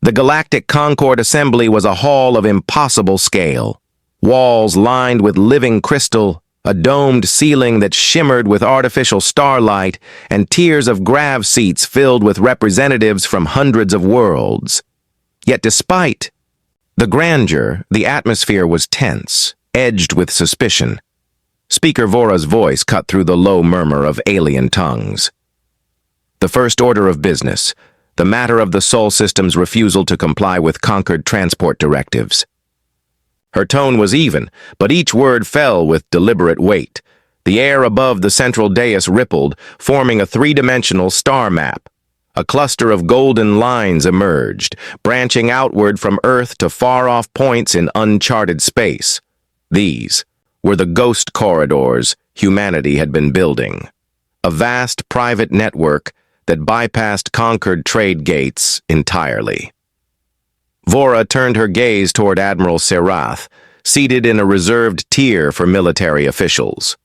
The Galactic Concord Assembly was a hall of impossible scale. Walls lined with living crystal, a domed ceiling that shimmered with artificial starlight, and tiers of grav seats filled with representatives from hundreds of worlds. Yet despite the grandeur, the atmosphere was tense, edged with suspicion. Speaker Vora's voice cut through the low murmur of alien tongues. The first order of business, the matter of the Sol System's refusal to comply with Concord transport directives. Her tone was even, but each word fell with deliberate weight. The air above the central dais rippled, forming a three-dimensional star map. A cluster of golden lines emerged, branching outward from Earth to far-off points in uncharted space. These were the ghost corridors humanity had been building. A vast private network that bypassed Concord trade gates entirely. Vora turned her gaze toward Admiral Serath, seated in a reserved tier for military officials.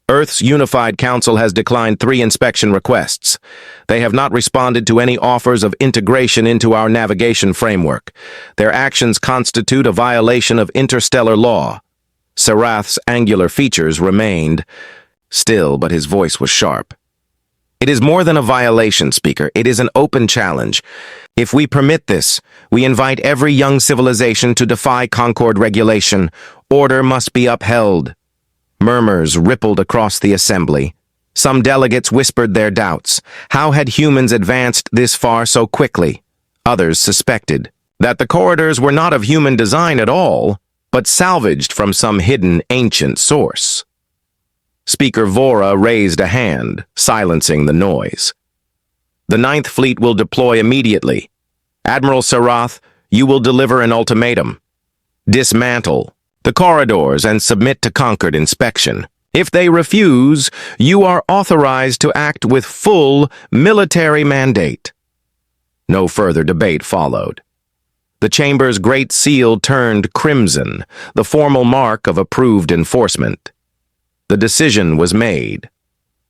Earth's Unified Council has declined 3 inspection requests. They have not responded to any offers of integration into our navigation framework. Their actions constitute a violation of interstellar law. Serath's angular features remained still, but his voice was sharp. It is more than a violation, Speaker. It is an open challenge. If we permit this, we invite every young civilization to defy Concord regulation. Order must be upheld. Murmurs rippled across the assembly. Some delegates whispered their doubts. How had humans advanced this far so quickly? Others suspected that the corridors were not of human design at all, but salvaged from some hidden ancient source. Speaker Vora raised a hand, silencing the noise. The Ninth Fleet will deploy immediately. Admiral Serath, you will deliver an ultimatum. Dismantle the corridors and submit to Concord inspection. If they refuse, you are authorized to act with full military mandate. No further debate followed. The chamber's great seal turned crimson, the formal mark of approved enforcement. The decision was made.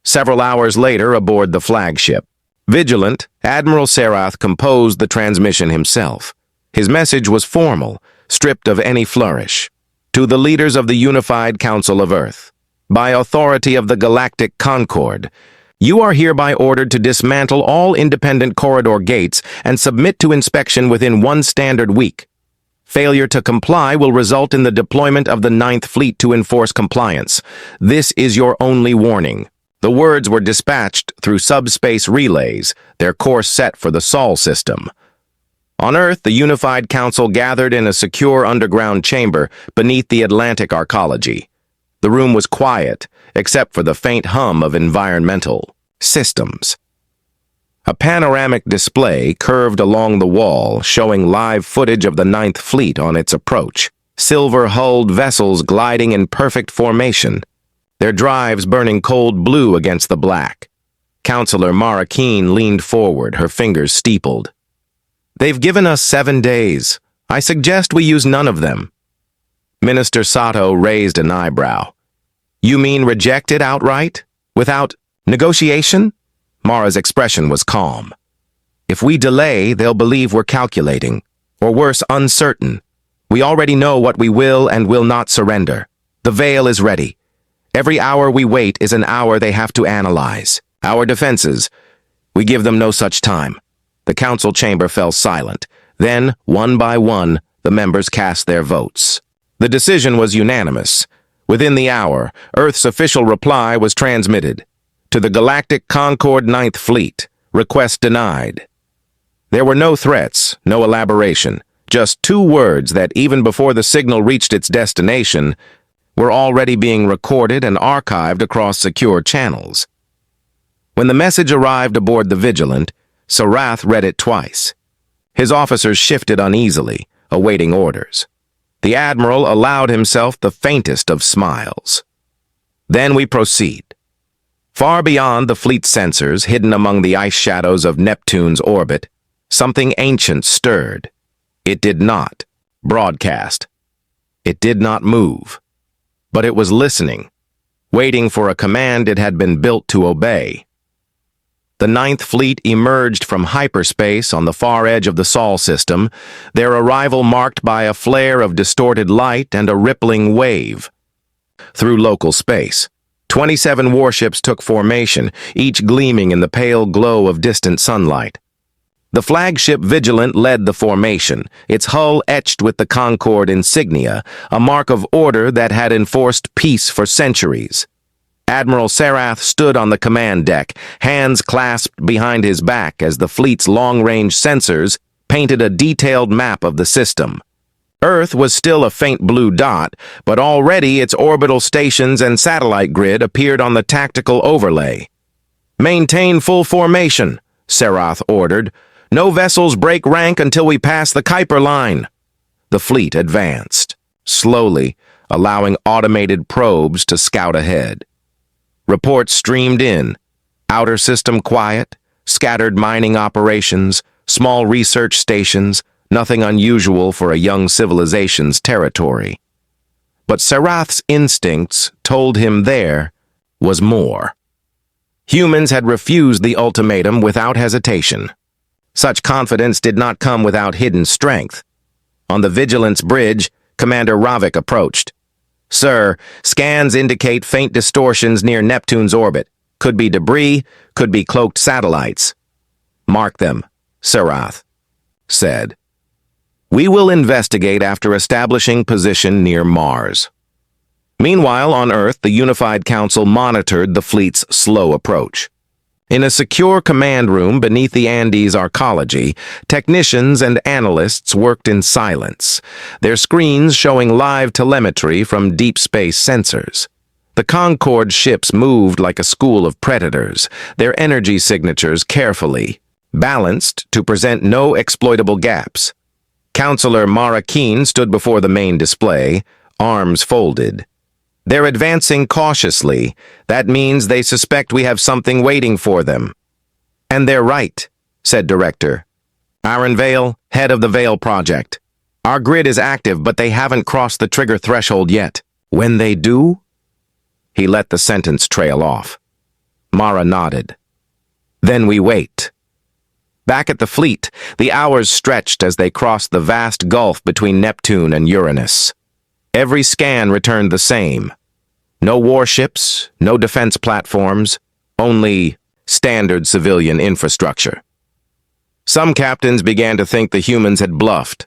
Several hours later, aboard the flagship, vigilant, Admiral Serath composed the transmission himself. His message was formal, stripped of any flourish. To the leaders of the Unified Council of Earth, by authority of the Galactic Concord, you are hereby ordered to dismantle all independent corridor gates and submit to inspection within 1 standard week. Failure to comply will result in the deployment of the Ninth Fleet to enforce compliance. This is your only warning. The words were dispatched through subspace relays, their course set for the Sol system. On Earth, the Unified Council gathered in a secure underground chamber beneath the Atlantic arcology. The room was quiet, except for the faint hum of environmental systems. A panoramic display curved along the wall, showing live footage of the Ninth Fleet on its approach. Silver-hulled vessels gliding in perfect formation, their drives burning cold blue against the black. Counselor Mara Keen leaned forward, her fingers steepled. They've given us 7 days. I suggest we use none of them. Minister Sato raised an eyebrow. You mean reject it outright? Without negotiation? Mara's expression was calm. If we delay, they'll believe we're calculating, or worse, uncertain. We already know what we will and will not surrender. The veil is ready. Every hour we wait is an hour they have to analyze. Our defenses, we give them no such time. The council chamber fell silent. Then, one by one, the members cast their votes. The decision was unanimous. Within the hour, Earth's official reply was transmitted. To the Galactic Concord Ninth Fleet, request denied. There were no threats, no elaboration, just 2 words that, even before the signal reached its destination, were already being recorded and archived across secure channels. When the message arrived aboard the Vigilant, Serath read it twice. His officers shifted uneasily, awaiting orders. The Admiral allowed himself the faintest of smiles. Then we proceed. Far beyond the fleet's sensors, hidden among the ice shadows of Neptune's orbit, something ancient stirred. It did not broadcast. It did not move. But it was listening, waiting for a command it had been built to obey. The Ninth Fleet emerged from hyperspace on the far edge of the Sol system, their arrival marked by a flare of distorted light and a rippling wave. Through local space, 27 warships took formation, each gleaming in the pale glow of distant sunlight. The flagship Vigilant led the formation, its hull etched with the Concord insignia, a mark of order that had enforced peace for centuries. Admiral Sarath stood on the command deck, hands clasped behind his back as the fleet's long-range sensors painted a detailed map of the system. Earth was still a faint blue dot, but already its orbital stations and satellite grid appeared on the tactical overlay. "Maintain full formation," Sarath ordered. "No vessels break rank until we pass the Kuiper line." The fleet advanced, slowly, allowing automated probes to scout ahead. Reports streamed in. Outer system quiet, scattered mining operations, small research stations, nothing unusual for a young civilization's territory. But Sarath's instincts told him there was more. Humans had refused the ultimatum without hesitation. Such confidence did not come without hidden strength. On the Vigilance bridge, Commander Ravik approached. "Sir, scans indicate faint distortions near Neptune's orbit. Could be debris, could be cloaked satellites." "Mark them," Sarath said. "We will investigate after establishing position near Mars." Meanwhile, on Earth, the Unified Council monitored the fleet's slow approach. In a secure command room beneath the Andes arcology, technicians and analysts worked in silence, their screens showing live telemetry from deep space sensors. The Concord ships moved like a school of predators, their energy signatures carefully balanced to present no exploitable gaps. Counselor Mara Keen stood before the main display, arms folded. "They're advancing cautiously. That means they suspect we have something waiting for them." "And they're right," said Director. "Aaron Vale, head of the Vale Project. Our grid is active, but they haven't crossed the trigger threshold yet. When they do?" He let the sentence trail off. Mara nodded. "Then we wait." Back at the fleet, the hours stretched as they crossed the vast gulf between Neptune and Uranus. Every scan returned the same. No warships, no defense platforms, only standard civilian infrastructure. Some captains began to think the humans had bluffed.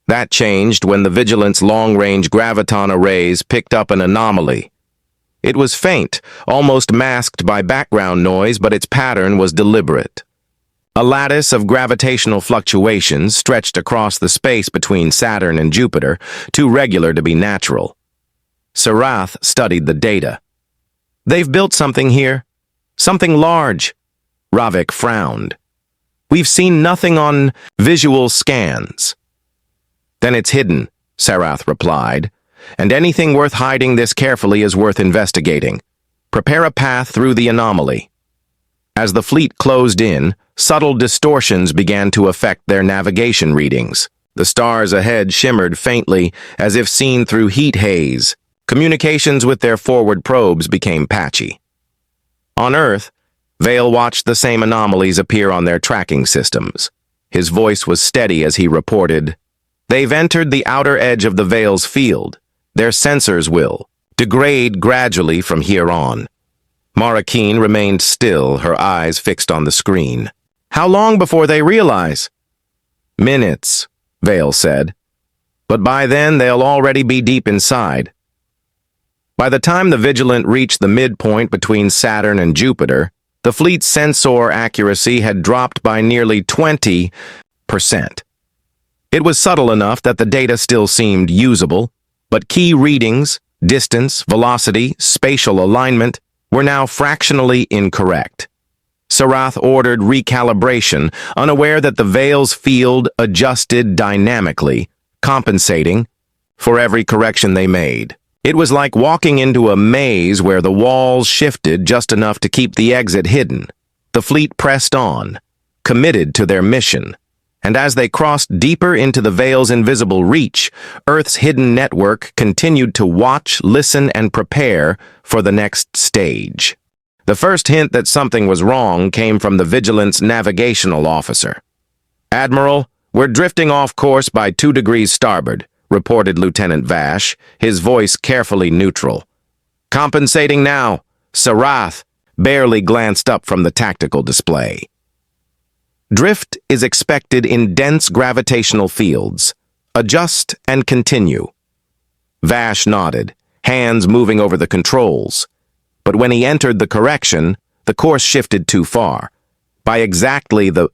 That changed when the Vigilance long-range graviton arrays picked up an anomaly. It was faint, almost masked by background noise, but its pattern was deliberate. A lattice of gravitational fluctuations stretched across the space between Saturn and Jupiter, too regular to be natural. Sarath studied the data. "They've built something here. Something large." Ravik frowned. "We've seen nothing on visual scans." "Then it's hidden," Sarath replied, "and anything worth hiding this carefully is worth investigating. Prepare a path through the anomaly." As the fleet closed in, subtle distortions began to affect their navigation readings. The stars ahead shimmered faintly, as if seen through heat haze. Communications with their forward probes became patchy. On Earth, Vale watched the same anomalies appear on their tracking systems. His voice was steady as he reported, "They've entered the outer edge of the Vale's field. Their sensors will degrade gradually from here on." Mara Keen remained still, her eyes fixed on the screen. "How long before they realize?" "Minutes," Vale said. "But by then they'll already be deep inside." By the time the Vigilant reached the midpoint between Saturn and Jupiter, the fleet's sensor accuracy had dropped by nearly 20%. It was subtle enough that the data still seemed usable, but key readings, distance, velocity, spatial alignment, were now fractionally incorrect. Sarath ordered recalibration, unaware that the Vale's field adjusted dynamically, compensating for every correction they made. It was like walking into a maze where the walls shifted just enough to keep the exit hidden. The fleet pressed on, committed to their mission. And as they crossed deeper into the Vale's invisible reach, Earth's hidden network continued to watch, listen, and prepare for the next stage. The first hint that something was wrong came from the Vigilance navigational officer. "Admiral, we're drifting off course by 2 degrees starboard," reported Lieutenant Vash, his voice carefully neutral. "Compensating now." Sarath barely glanced up from the tactical display. Drift is expected in dense gravitational fields. Adjust and continue. Vash nodded, hands moving over the controls. But when he entered the correction, the course shifted too far, by exactly the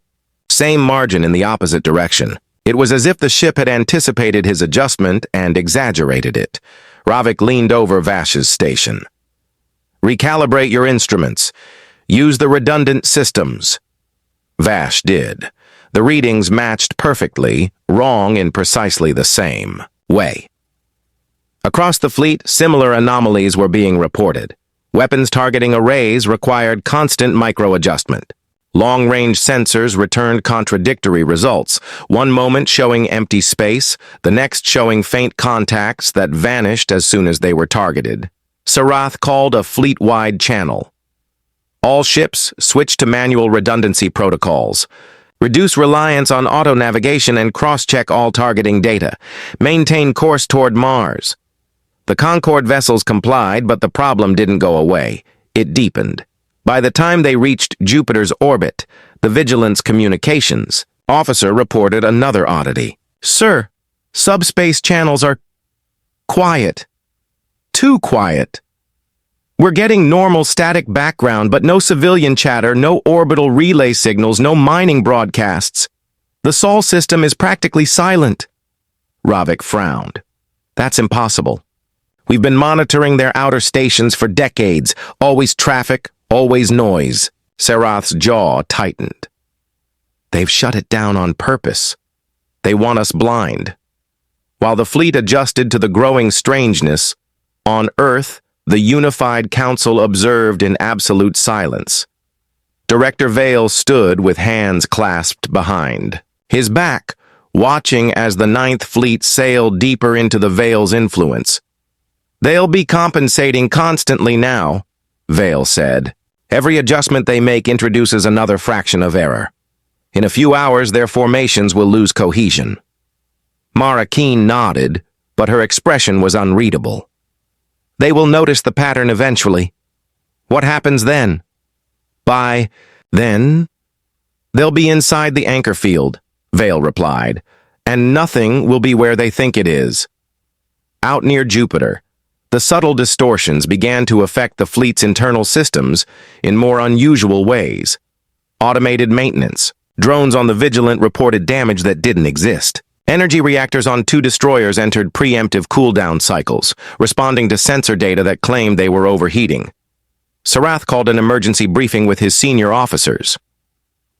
same margin in the opposite direction. It was as if the ship had anticipated his adjustment and exaggerated it. Ravik leaned over Vash's station. "Recalibrate your instruments. Use the redundant systems." Vash did. The readings matched perfectly, wrong in precisely the same way. Across the fleet, similar anomalies were being reported. Weapons targeting arrays required constant micro-adjustment. Long-range sensors returned contradictory results, one moment showing empty space, the next showing faint contacts that vanished as soon as they were targeted. Sarath called a fleet-wide channel. "All ships switch to manual redundancy protocols. Reduce reliance on auto-navigation and cross-check all targeting data. Maintain course toward Mars." The Concorde vessels complied, but the problem didn't go away. It deepened. By the time they reached Jupiter's orbit, the Vigilance Communications officer reported another oddity. "Sir, subspace channels are quiet. Too quiet. We're getting normal static background, but no civilian chatter, no orbital relay signals, no mining broadcasts. The Sol system is practically silent." Ravik frowned. "That's impossible. We've been monitoring their outer stations for decades. Always traffic, always noise." Sarath's jaw tightened. "They've shut it down on purpose. They want us blind." While the fleet adjusted to the growing strangeness, on Earth, the unified council observed in absolute silence. Director Vale stood with hands clasped behind, his back, watching as the Ninth Fleet sailed deeper into the Vale's influence. "They'll be compensating constantly now," Vale said. "Every adjustment they make introduces another fraction of error. In a few hours, their formations will lose cohesion." Mara Keen nodded, but her expression was unreadable. "They will notice the pattern eventually. What happens then?" "By then, they'll be inside the anchor field," Vale replied, "and nothing will be where they think it is." Out near Jupiter, the subtle distortions began to affect the fleet's internal systems in more unusual ways. Automated maintenance. Drones on the Vigilant reported damage that didn't exist. Energy reactors on 2 destroyers entered preemptive cooldown cycles, responding to sensor data that claimed they were overheating. Sarath called an emergency briefing with his senior officers.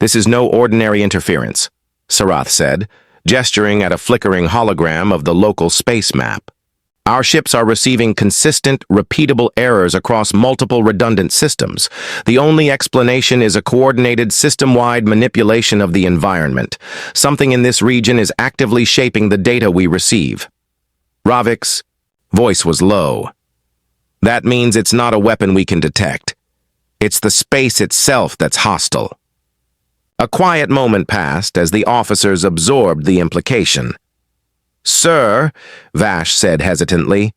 "This is no ordinary interference," Sarath said, gesturing at a flickering hologram of the local space map. "Our ships are receiving consistent, repeatable errors across multiple redundant systems. The only explanation is a coordinated system-wide manipulation of the environment. Something in this region is actively shaping the data we receive." Ravik's voice was low. "That means it's not a weapon we can detect. It's the space itself that's hostile." A quiet moment passed as the officers absorbed the implication. "Sir," Vash said hesitantly,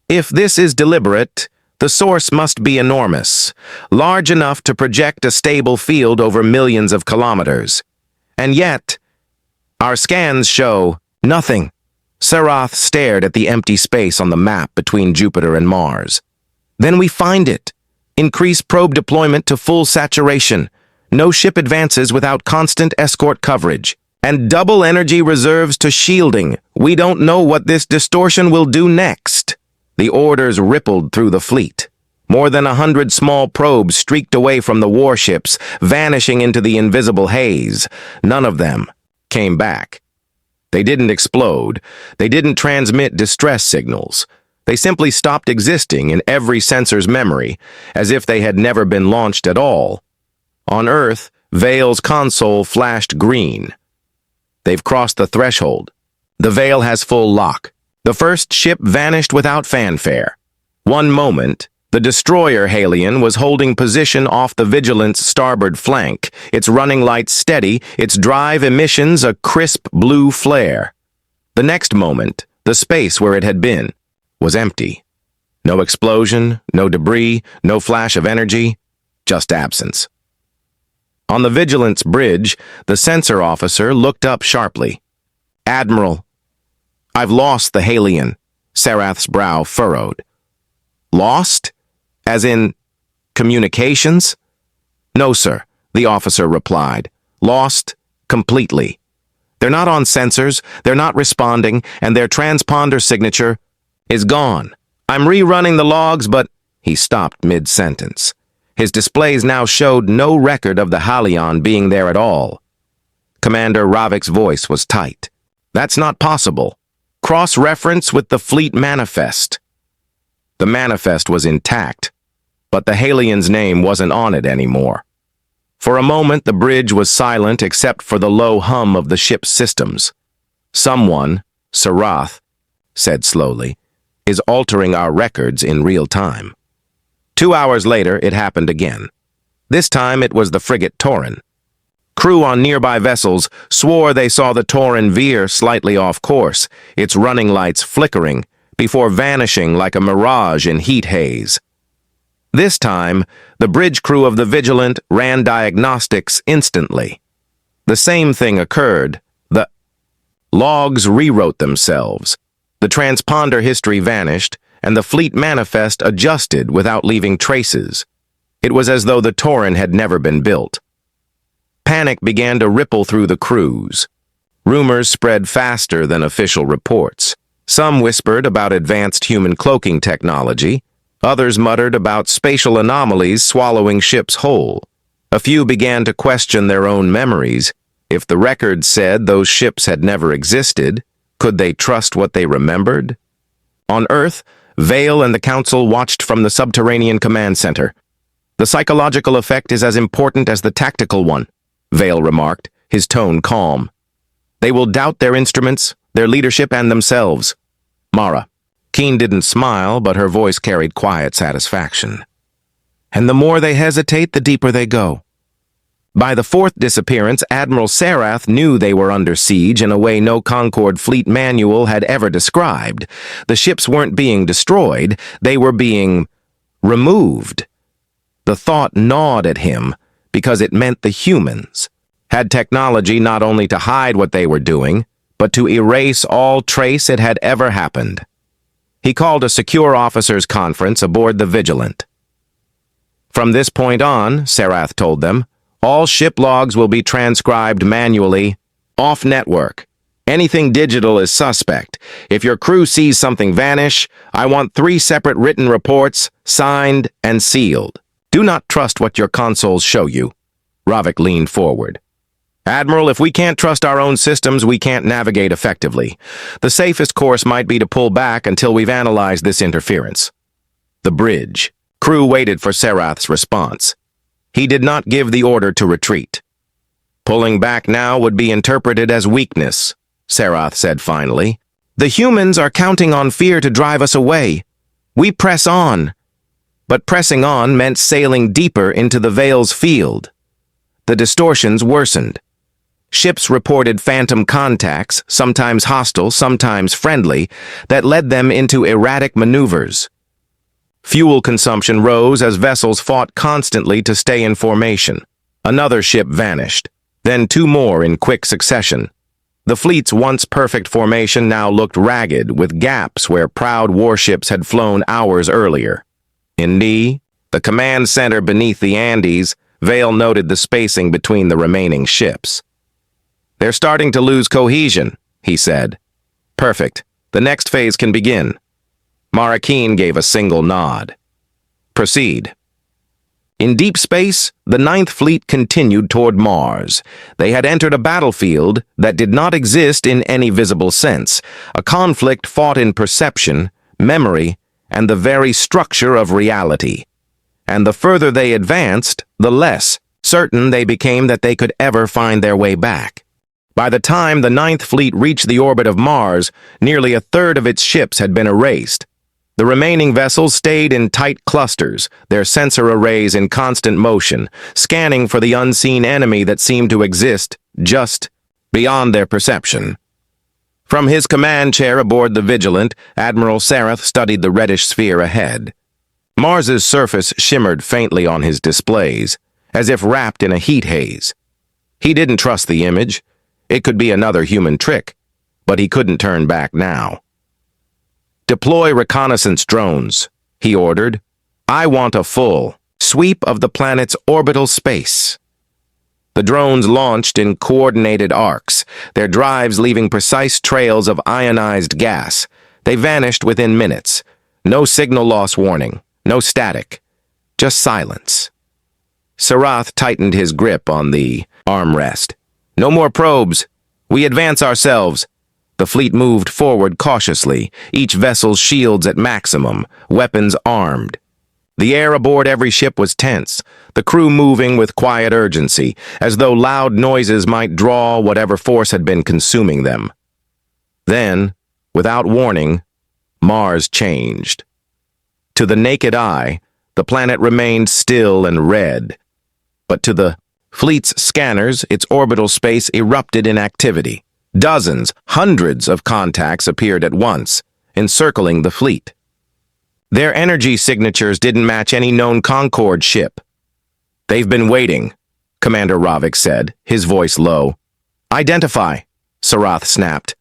"if this is deliberate, the source must be enormous, large enough to project a stable field over millions of kilometers. And yet, our scans show nothing." Sarath stared at the empty space on the map between Jupiter and Mars. "Then we find it. Increase probe deployment to full saturation. No ship advances without constant escort coverage. And double energy reserves to shielding. We don't know what this distortion will do next." The orders rippled through the fleet. More than 100 small probes streaked away from the warships, vanishing into the invisible haze. None of them came back. They didn't explode. They didn't transmit distress signals. They simply stopped existing in every sensor's memory, as if they had never been launched at all. On Earth, Vale's console flashed green. "They've crossed the threshold. The Veil has full lock." The first ship vanished without fanfare. One moment, The destroyer Halion was holding position off the Vigilant's starboard flank, its running lights steady, its drive emissions a crisp blue flare. The next moment, the space where it had been was empty. No explosion, no debris, no flash of energy, just absence. On the Vigilant's bridge, the sensor officer looked up sharply. "Admiral, I've lost the Halion." Sarath's brow furrowed. "Lost? As in communications?" "No, sir," the officer replied. "Lost completely. They're not on sensors, they're not responding, and their transponder signature is gone. I'm rerunning the logs, but—" He stopped mid-sentence. His displays now showed no record of the Halion being there at all. Commander Ravik's voice was tight. "That's not possible. Cross-reference with the fleet manifest." The manifest was intact, but the Halion's name wasn't on it anymore. For a moment, the bridge was silent except for the low hum of the ship's systems. "Someone, Sarath," said slowly, "is altering our records in real time." 2 hours later, it happened again. This time, it was the frigate Tauren. Crew on nearby vessels swore they saw the Tauren veer slightly off course, its running lights flickering, before vanishing like a mirage in heat haze. This time, the bridge crew of the Vigilant ran diagnostics instantly. The same thing occurred. The logs rewrote themselves. The transponder history vanished, and the fleet manifest adjusted without leaving traces. It was as though the Tauren had never been built. Panic began to ripple through the crews. Rumors spread faster than official reports. Some whispered about advanced human cloaking technology. Others muttered about spatial anomalies swallowing ships whole. A few began to question their own memories. If the records said those ships had never existed, could they trust what they remembered? On Earth, Vale and the Council watched from the subterranean command center. "The psychological effect is as important as the tactical one," Vale remarked, his tone calm. "They will doubt their instruments, their leadership, and themselves." Mara. Keen didn't smile, but her voice carried quiet satisfaction. "And the more they hesitate, the deeper they go." By the fourth disappearance, Admiral Sarath knew they were under siege in a way no Concord fleet manual had ever described. The ships weren't being destroyed, they were being removed. The thought gnawed at him because it meant the humans had technology not only to hide what they were doing, but to erase all trace it had ever happened. He called a secure officers' conference aboard the Vigilant. "From this point on," Sarath told them, "all ship logs will be transcribed manually, off-network. Anything digital is suspect. If your crew sees something vanish, I want 3 separate written reports, signed and sealed. Do not trust what your consoles show you." Ravik leaned forward. "Admiral, if we can't trust our own systems, we can't navigate effectively. The safest course might be to pull back until we've analyzed this interference." The bridge. Crew waited for Sarath's response. He did not give the order to retreat. "Pulling back now would be interpreted as weakness," Sarath said finally. "The humans are counting on fear to drive us away. We press on." But pressing on meant sailing deeper into the Vale's field. The distortions worsened. Ships reported phantom contacts, sometimes hostile, sometimes friendly, that led them into erratic maneuvers. Fuel consumption rose as vessels fought constantly to stay in formation. Another ship vanished, then 2 more in quick succession. The fleet's once perfect formation now looked ragged, with gaps where proud warships had flown hours earlier. In Ni, the command center beneath the Andes, Vale noted the spacing between the remaining ships. "They're starting to lose cohesion," he said. "Perfect. The next phase can begin." Marakeen gave a single nod. "Proceed." In deep space, the Ninth Fleet continued toward Mars. They had entered a battlefield that did not exist in any visible sense, a conflict fought in perception, memory, and the very structure of reality. And the further they advanced, the less certain they became that they could ever find their way back. By the time the Ninth Fleet reached the orbit of Mars, nearly a third of its ships had been erased. The remaining vessels stayed in tight clusters, their sensor arrays in constant motion, scanning for the unseen enemy that seemed to exist just beyond their perception. From his command chair aboard the Vigilant, Admiral Sarath studied the reddish sphere ahead. Mars's surface shimmered faintly on his displays, as if wrapped in a heat haze. He didn't trust the image. It could be another human trick, but he couldn't turn back now. "Deploy reconnaissance drones," he ordered. "I want a full sweep of the planet's orbital space." The drones launched in coordinated arcs, their drives leaving precise trails of ionized gas. They vanished within minutes. No signal loss warning, no static, just silence. Sarath tightened his grip on the armrest. "No more probes. We advance ourselves." The fleet moved forward cautiously, each vessel's shields at maximum, weapons armed. The air aboard every ship was tense, the crew moving with quiet urgency, as though loud noises might draw whatever force had been consuming them. Then, without warning, Mars changed. To the naked eye, the planet remained still and red. But to the fleet's scanners, its orbital space erupted in activity. Dozens, hundreds of contacts appeared at once, encircling the fleet. Their energy signatures didn't match any known Concord ship. "They've been waiting," Commander Ravik said, his voice low. "Identify," Sarath snapped.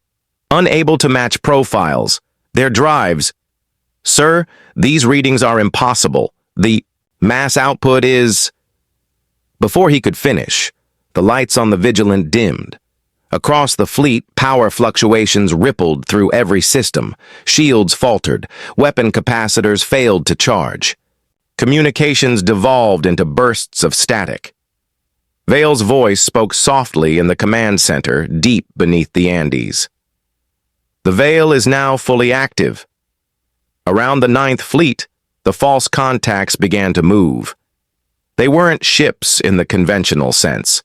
"Unable to match profiles. Their drives." "Sir, these readings are impossible. The mass output is—" Before he could finish, the lights on the Vigilant dimmed. Across the fleet, power fluctuations rippled through every system. Shields faltered. Weapon capacitors failed to charge. Communications devolved into bursts of static. Vale's voice spoke softly in the command center, deep beneath the Andes. "The Veil is now fully active." Around the Ninth Fleet, the false contacts began to move. They weren't ships in the conventional sense.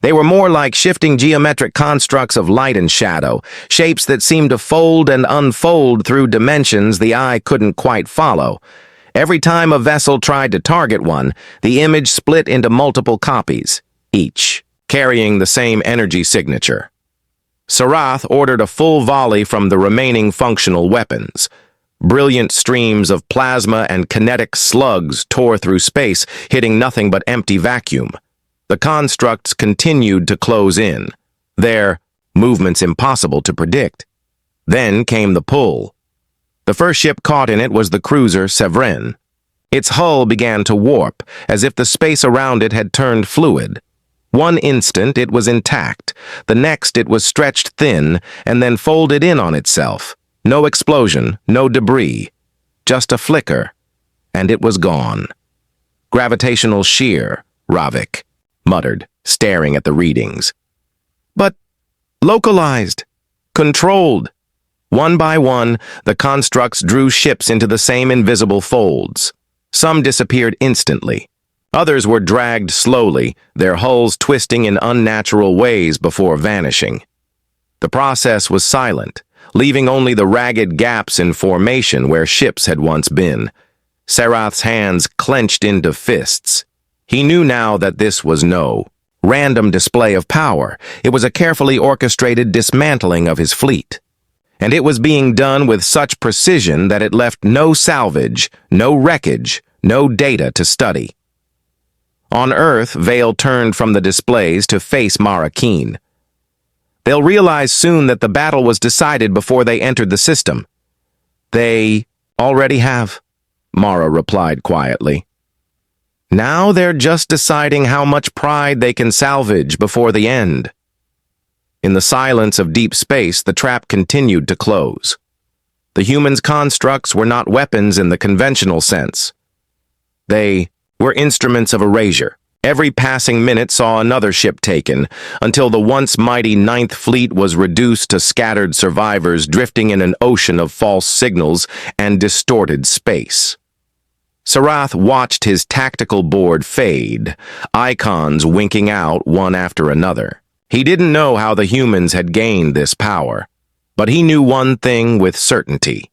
They were more like shifting geometric constructs of light and shadow, shapes that seemed to fold and unfold through dimensions the eye couldn't quite follow. Every time a vessel tried to target one, the image split into multiple copies, each carrying the same energy signature. Sarath ordered a full volley from the remaining functional weapons. Brilliant streams of plasma and kinetic slugs tore through space, hitting nothing but empty vacuum. The constructs continued to close in, their movements impossible to predict. Then came the pull. The first ship caught in it was the cruiser Severin. Its hull began to warp, as if the space around it had turned fluid. One instant it was intact, the next it was stretched thin and then folded in on itself. No explosion, no debris, just a flicker, and it was gone. "Gravitational shear," Ravik muttered, staring at the readings. "But localized, controlled." One by one, the constructs drew ships into the same invisible folds. Some disappeared instantly. Others were dragged slowly, their hulls twisting in unnatural ways before vanishing. The process was silent, leaving only the ragged gaps in formation where ships had once been. Sarath's hands clenched into fists. He knew now that this was no random display of power. It was a carefully orchestrated dismantling of his fleet. And it was being done with such precision that it left no salvage, no wreckage, no data to study. On Earth, Vale turned from the displays to face Mara Keen. "They'll realize soon that the battle was decided before they entered the system." "They already have," Mara replied quietly. "Now they're just deciding how much pride they can salvage before the end." In the silence of deep space, the trap continued to close. The humans' constructs were not weapons in the conventional sense. They were instruments of erasure. Every passing minute saw another ship taken, until the once mighty Ninth Fleet was reduced to scattered survivors drifting in an ocean of false signals and distorted space. Sarath watched his tactical board fade, icons winking out one after another. He didn't know how the humans had gained this power, but he knew one thing with certainty.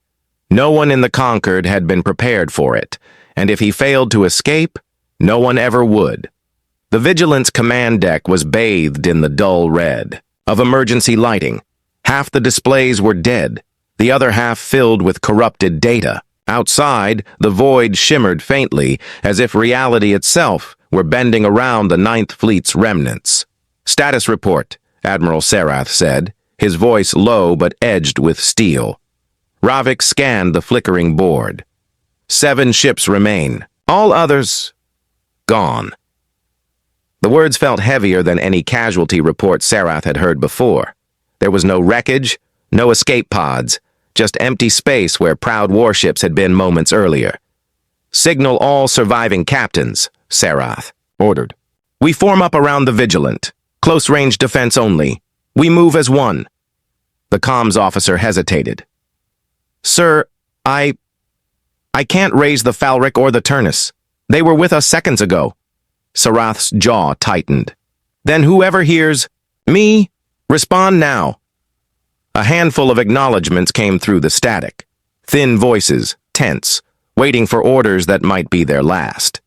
No one in the Concord had been prepared for it, and if he failed to escape, no one ever would. The Vigilance command deck was bathed in the dull red of emergency lighting. Half the displays were dead, the other half filled with corrupted data. Outside, the void shimmered faintly, as if reality itself were bending around the Ninth Fleet's remnants. "Status report," Admiral Sarath said, his voice low but edged with steel. Ravik scanned the flickering board. 7 ships remain. All others, gone. The words felt heavier than any casualty report Sarath had heard before. There was no wreckage, no escape pods, just empty space where proud warships had been moments earlier. "Signal all surviving captains," Sarath ordered. "We form up around the Vigilant. Close-range defense only. We move as one." The comms officer hesitated. "Sir, I can't raise the Falric or the Turnus. They were with us seconds ago." Sarath's jaw tightened. "Then whoever hears, 'Me,' respond now." A handful of acknowledgements came through the static. Thin voices, tense, waiting for orders that might be their last.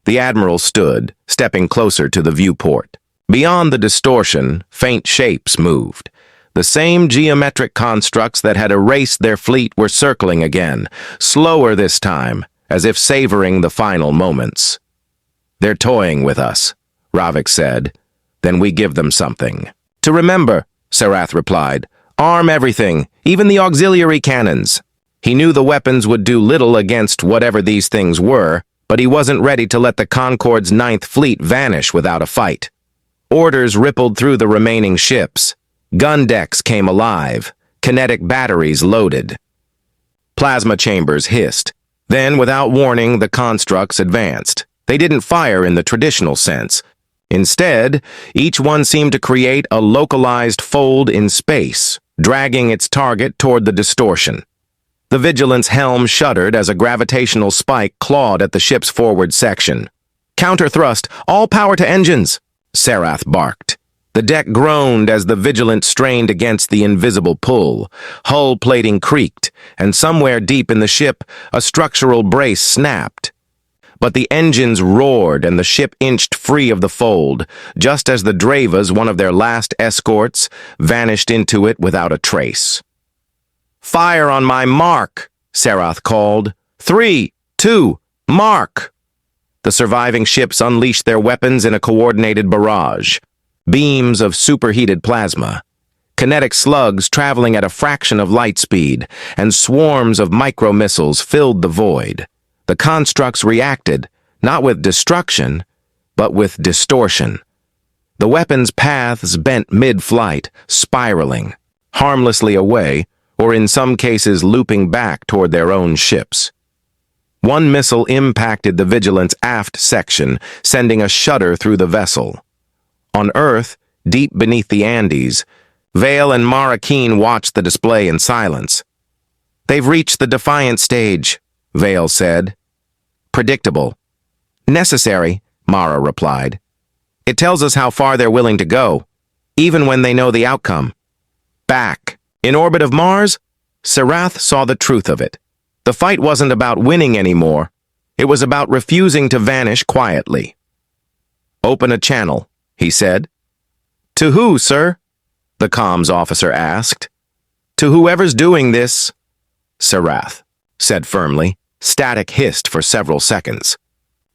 The Admiral stood, stepping closer to the viewport. Beyond the distortion, faint shapes moved. The same geometric constructs that had erased their fleet were circling again, slower this time, as if savoring the final moments. "They're toying with us," Ravik said. "Then we give them something to remember," Sarath replied. "Arm everything, even the auxiliary cannons." He knew the weapons would do little against whatever these things were, but he wasn't ready to let the Concord's Ninth Fleet vanish without a fight. Orders rippled through the remaining ships. Gun decks came alive, kinetic batteries loaded. Plasma chambers hissed. Then, without warning, the constructs advanced. They didn't fire in the traditional sense. Instead, each one seemed to create a localized fold in space, dragging its target toward the distortion. The Vigilance helm shuddered as a gravitational spike clawed at the ship's forward section. "Counter-thrust, all power to engines!" Sarath barked. The deck groaned as the Vigilant strained against the invisible pull. Hull plating creaked, and somewhere deep in the ship, a structural brace snapped. But the engines roared and the ship inched free of the fold, just as the Dravas, one of their last escorts, vanished into it without a trace. "Fire on my mark," Sarath called. 3, 2, mark! The surviving ships unleashed their weapons in a coordinated barrage. Beams of superheated plasma, kinetic slugs traveling at a fraction of light speed, and swarms of micro-missiles filled the void. The constructs reacted, not with destruction, but with distortion. The weapons' paths bent mid-flight, spiraling, harmlessly away, or in some cases looping back toward their own ships. One missile impacted the Vigilant's aft section, sending a shudder through the vessel. On Earth, deep beneath the Andes, Vale and Mara Keen watched the display in silence. "They've reached the defiant stage," Vale said. "Predictable. Necessary," Mara replied. "It tells us how far they're willing to go, even when they know the outcome." Back, in orbit of Mars, Sarath saw the truth of it. The fight wasn't about winning anymore. It was about refusing to vanish quietly. "Open a channel," he said. "To who, sir?" the comms officer asked. "To whoever's doing this," Sarath said firmly. Static hissed for several seconds.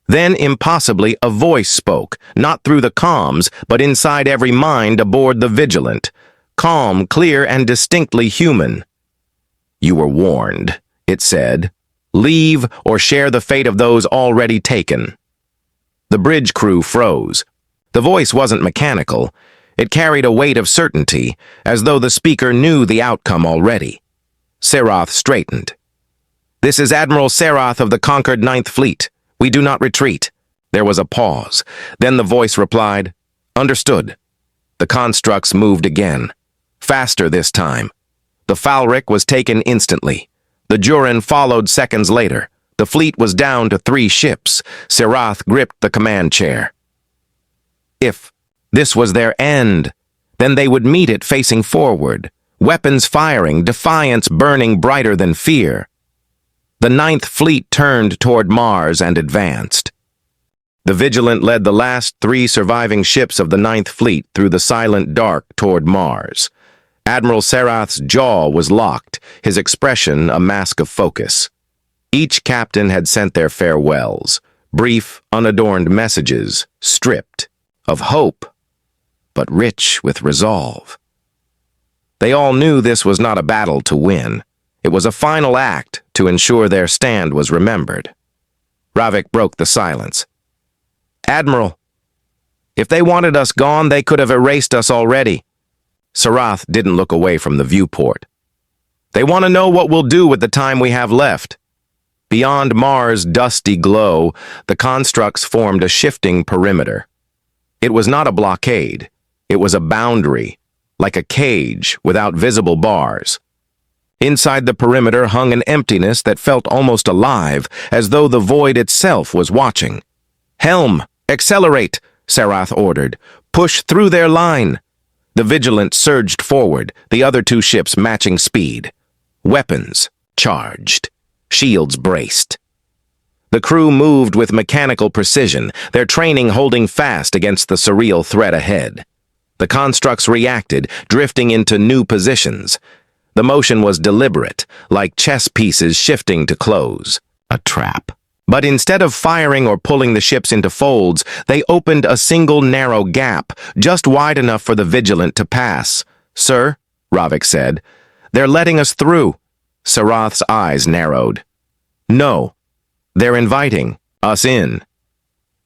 Then, impossibly, a voice spoke, not through the comms, but inside every mind aboard the Vigilant. Calm, clear, and distinctly human. "You were warned," it said. "Leave or share the fate of those already taken." The bridge crew froze. The voice wasn't mechanical. It carried a weight of certainty, as though the speaker knew the outcome already. Sarath straightened. "This is Admiral Sarath of the conquered Ninth Fleet. We do not retreat." There was a pause. Then the voice replied, "Understood." The constructs moved again. Faster this time. The Falric was taken instantly. The Jurin followed seconds later. The fleet was down to 3 ships. Sarath gripped the command chair. If this was their end, then they would meet it facing forward, weapons firing, defiance burning brighter than fear. The Ninth Fleet turned toward Mars and advanced. The Vigilant led the last 3 surviving ships of the Ninth Fleet through the silent dark toward Mars. Admiral Sarath's jaw was locked, his expression a mask of focus. Each captain had sent their farewells, brief, unadorned messages, stripped of hope, but rich with resolve. They all knew this was not a battle to win. It was a final act to ensure their stand was remembered. Ravik broke the silence. "Admiral, if they wanted us gone, they could have erased us already." Sarath didn't look away from the viewport. "They want to know what we'll do with the time we have left." Beyond Mars' dusty glow, the constructs formed a shifting perimeter. It was not a blockade. It was a boundary, like a cage without visible bars. Inside the perimeter hung an emptiness that felt almost alive, as though the void itself was watching. "Helm, accelerate," Sarath ordered. "Push through their line." The Vigilant surged forward, the other 2 ships matching speed. Weapons charged. Shields braced. The crew moved with mechanical precision, their training holding fast against the surreal threat ahead. The constructs reacted, drifting into new positions. The motion was deliberate, like chess pieces shifting to close. A trap. But instead of firing or pulling the ships into folds, they opened a single narrow gap, just wide enough for the Vigilant to pass. "Sir," Ravik said, "they're letting us through." Sarath's eyes narrowed. "No, they're inviting us in."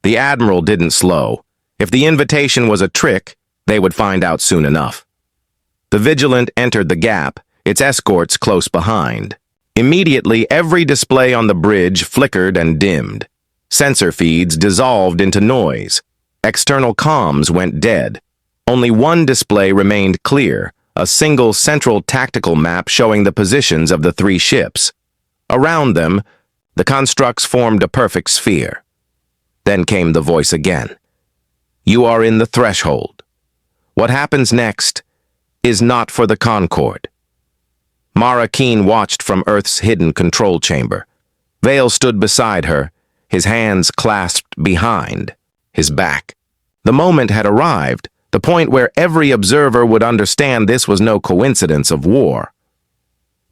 The Admiral didn't slow. If the invitation was a trick, they would find out soon enough. The Vigilant entered the gap, its escorts close behind. Immediately, every display on the bridge flickered and dimmed. Sensor feeds dissolved into noise. External comms went dead. Only one display remained clear, a single central tactical map showing the positions of the 3 ships. Around them, the constructs formed a perfect sphere. Then came the voice again. "You are in the threshold. What happens next is not for the Concord." Mara Keen watched from Earth's hidden control chamber. Vale stood beside her, his hands clasped behind his back. The moment had arrived, the point where every observer would understand this was no coincidence of war.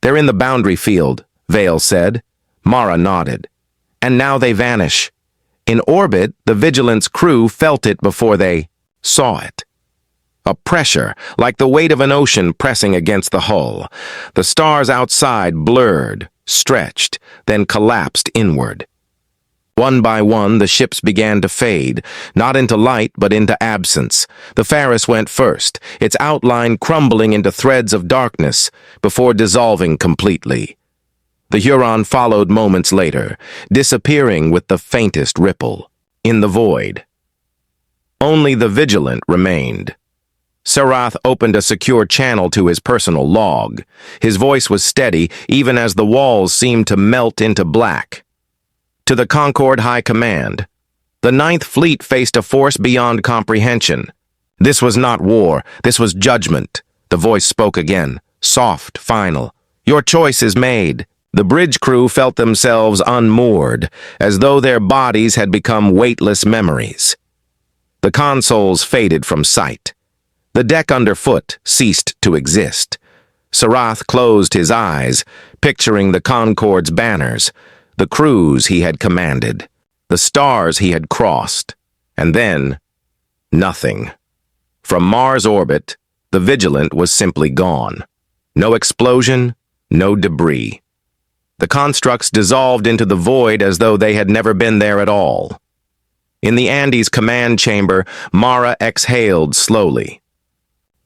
"They're in the boundary field," Vale said. Mara nodded. "And now they vanish." In orbit, the Vigilant's crew felt it before they saw it. A pressure, like the weight of an ocean pressing against the hull. The stars outside blurred, stretched, then collapsed inward. One by one, the ships began to fade, not into light, but into absence. The Faris went first, its outline crumbling into threads of darkness, before dissolving completely. The Huron followed moments later, disappearing with the faintest ripple, in the void. Only the Vigilant remained. Sarath opened a secure channel to his personal log. His voice was steady, even as the walls seemed to melt into black. To the Concord High Command, the Ninth Fleet faced a force beyond comprehension. This was not war, this was judgment. The voice spoke again, soft, final. "Your choice is made." The bridge crew felt themselves unmoored, as though their bodies had become weightless memories. The consoles faded from sight. The deck underfoot ceased to exist. Sarath closed his eyes, picturing the Concord's banners, the crews he had commanded, the stars he had crossed, and then, nothing. From Mars' orbit, the Vigilant was simply gone. No explosion, no debris. The constructs dissolved into the void as though they had never been there at all. In the Andes command chamber, Mara exhaled slowly.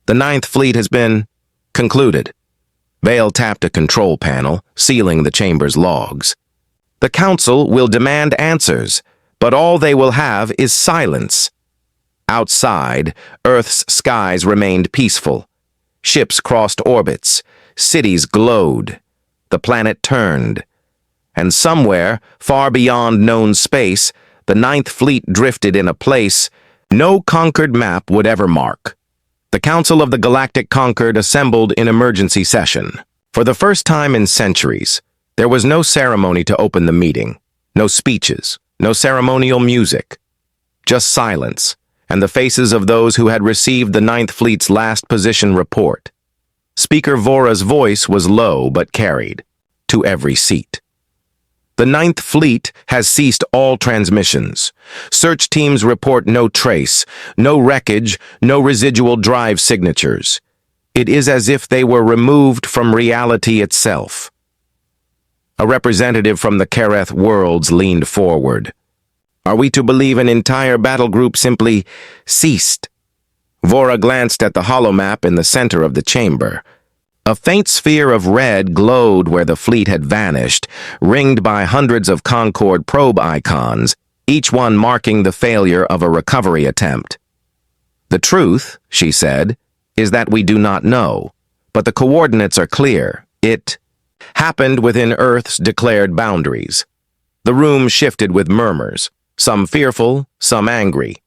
"The Ninth Fleet has been concluded." Vale tapped a control panel, sealing the chamber's logs. "The Council will demand answers, but all they will have is silence." Outside, Earth's skies remained peaceful. Ships crossed orbits, cities glowed, the planet turned, and somewhere, far beyond known space, the Ninth Fleet drifted in a place no conquered map would ever mark. The Council of the Galactic Concord assembled in emergency session. For the first time in centuries, there was no ceremony to open the meeting, no speeches, no ceremonial music, just silence, and the faces of those who had received the Ninth Fleet's last position report. Speaker Vora's voice was low but carried, to every seat. The Ninth Fleet has ceased all transmissions. Search teams report no trace, no wreckage, no residual drive signatures. It is as if they were removed from reality itself. A representative from the Kareth worlds leaned forward. Are we to believe an entire battle group simply ceased? Vora glanced at the holomap in the center of the chamber. A faint sphere of red glowed where the fleet had vanished, ringed by hundreds of Concord probe icons, each one marking the failure of a recovery attempt. The truth, she said, is that we do not know, but the coordinates are clear. It happened within Earth's declared boundaries. The room shifted with murmurs, some fearful, some angry.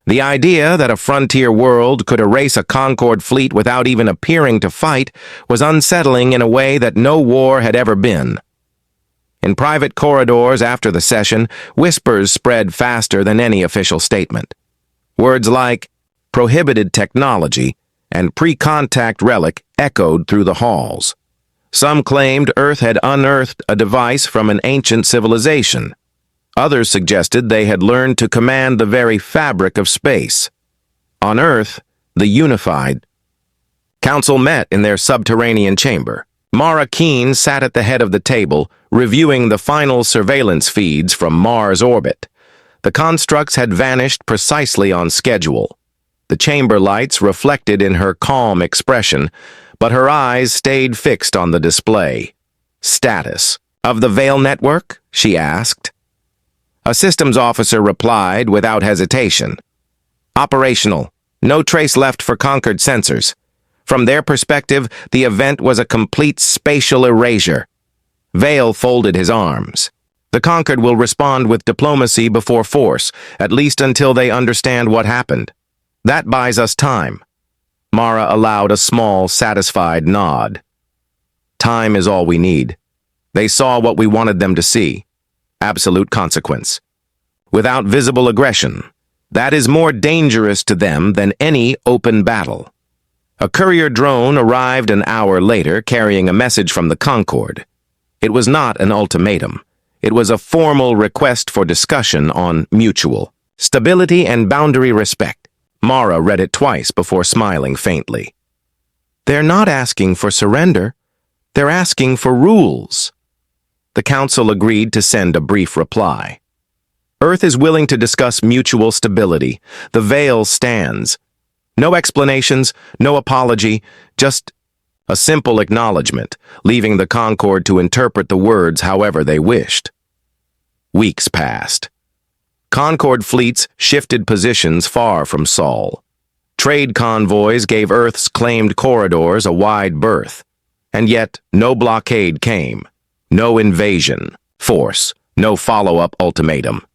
The idea that a frontier world could erase a Concord fleet without even appearing to fight was unsettling in a way that no war had ever been. In private corridors after the session, whispers spread faster than any official statement. Words like prohibited technology and pre-contact relic echoed through the halls. Some claimed Earth had unearthed a device from an ancient civilization. Others suggested they had learned to command the very fabric of space. On Earth, the unified council met in their subterranean chamber. Mara Keen sat at the head of the table, reviewing the final surveillance feeds from Mars' orbit. The constructs had vanished precisely on schedule. The chamber lights reflected in her calm expression, but her eyes stayed fixed on the display. Status of the Veil network? She asked. A systems officer replied without hesitation. Operational. No trace left for Concord sensors. From their perspective, the event was a complete spatial erasure. Veil folded his arms. The Concord will respond with diplomacy before force, at least until they understand what happened. That buys us time. Mara allowed a small, satisfied nod. Time is all we need. They saw what we wanted them to see. Absolute consequence. Without visible aggression, that is more dangerous to them than any open battle. A courier drone arrived an hour later carrying a message from the Concord. It was not an ultimatum. It was a formal request for discussion on mutual stability and boundary respect. Mara read it twice before smiling faintly. They're not asking for surrender. They're asking for rules. The Council agreed to send a brief reply. Earth is willing to discuss mutual stability. The Veil stands. No explanations, no apology, just a simple acknowledgement, leaving the Concord to interpret the words however they wished. Weeks passed. Concord fleets shifted positions far from Sol. Trade convoys gave Earth's claimed corridors a wide berth. And yet, no blockade came. No invasion, force, no follow-up ultimatum.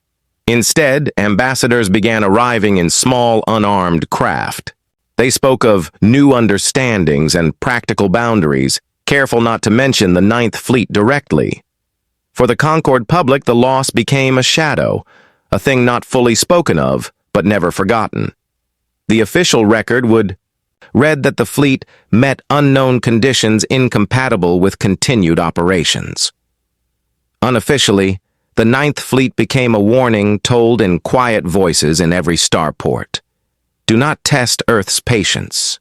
Instead, ambassadors began arriving in small, unarmed craft. They spoke of new understandings and practical boundaries, careful not to mention the Ninth Fleet directly. For the Concord public, the loss became a shadow, a thing not fully spoken of, but never forgotten. The official record read that the fleet met unknown conditions incompatible with continued operations. Unofficially, the Ninth Fleet became a warning told in quiet voices in every starport. Do not test Earth's patience.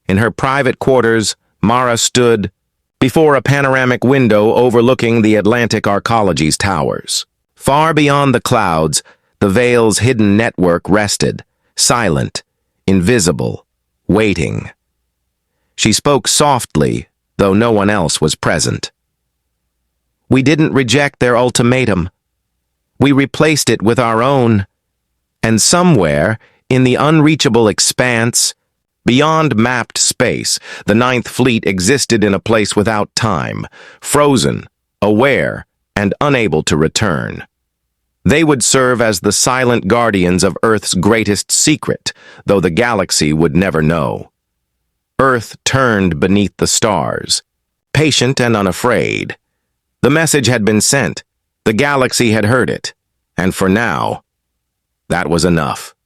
In her private quarters, Mara stood before a panoramic window overlooking the Atlantic Arcology's towers. Far beyond the clouds, the Veil's hidden network rested, silent, invisible, waiting. She spoke softly, though no one else was present. We didn't reject their ultimatum. We replaced it with our own. And somewhere, in the unreachable expanse, beyond mapped space, the Ninth Fleet existed in a place without time, frozen, aware, and unable to return. They would serve as the silent guardians of Earth's greatest secret, though the galaxy would never know. Earth turned beneath the stars, patient and unafraid. The message had been sent. The galaxy had heard it. And for now, that was enough.